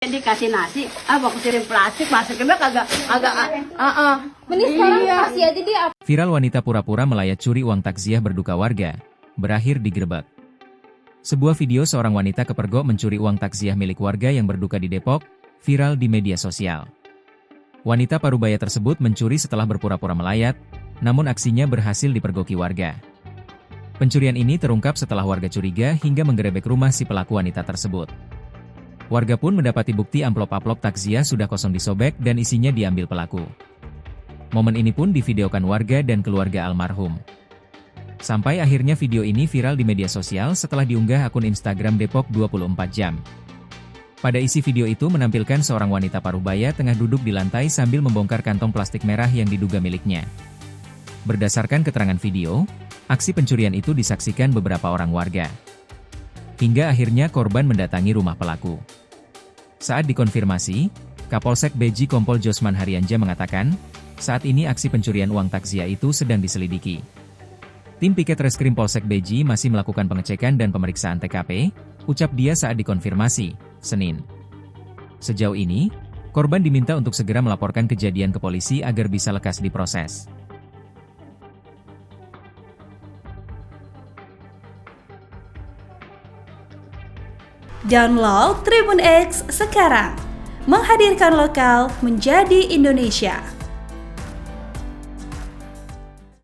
Dikasih nasi, aku kirim plastik, masuknya kagak. Mending sekarang kasih aja dia. Viral wanita pura-pura melayat curi uang takziah berduka warga, berakhir digerebek. Sebuah video seorang wanita kepergok mencuri uang takziah milik warga yang berduka di Depok, viral di media sosial. Wanita parubaya tersebut mencuri setelah berpura-pura melayat, namun aksinya berhasil dipergoki warga. Pencurian ini terungkap setelah warga curiga hingga menggerebek rumah si pelaku wanita tersebut. Warga pun mendapati bukti amplop-amplop takziah sudah kosong disobek dan isinya diambil pelaku. Momen ini pun divideokan warga dan keluarga almarhum. Sampai akhirnya video ini viral di media sosial setelah diunggah akun Instagram Depok 24 jam. Pada isi video itu menampilkan seorang wanita parubaya tengah duduk di lantai sambil membongkar kantong plastik merah yang diduga miliknya. Berdasarkan keterangan video, aksi pencurian itu disaksikan beberapa orang warga. Hingga akhirnya korban mendatangi rumah pelaku. Saat dikonfirmasi, Kapolsek Beji Kompol Josman Haryanja mengatakan, saat ini aksi pencurian uang takziah itu sedang diselidiki. Tim Piket Reskrim Polsek Beji masih melakukan pengecekan dan pemeriksaan TKP, ucap dia saat dikonfirmasi, Senin. Sejauh ini, korban diminta untuk segera melaporkan kejadian ke polisi agar bisa lekas diproses. Download Tribun X sekarang, menghadirkan lokal menjadi Indonesia.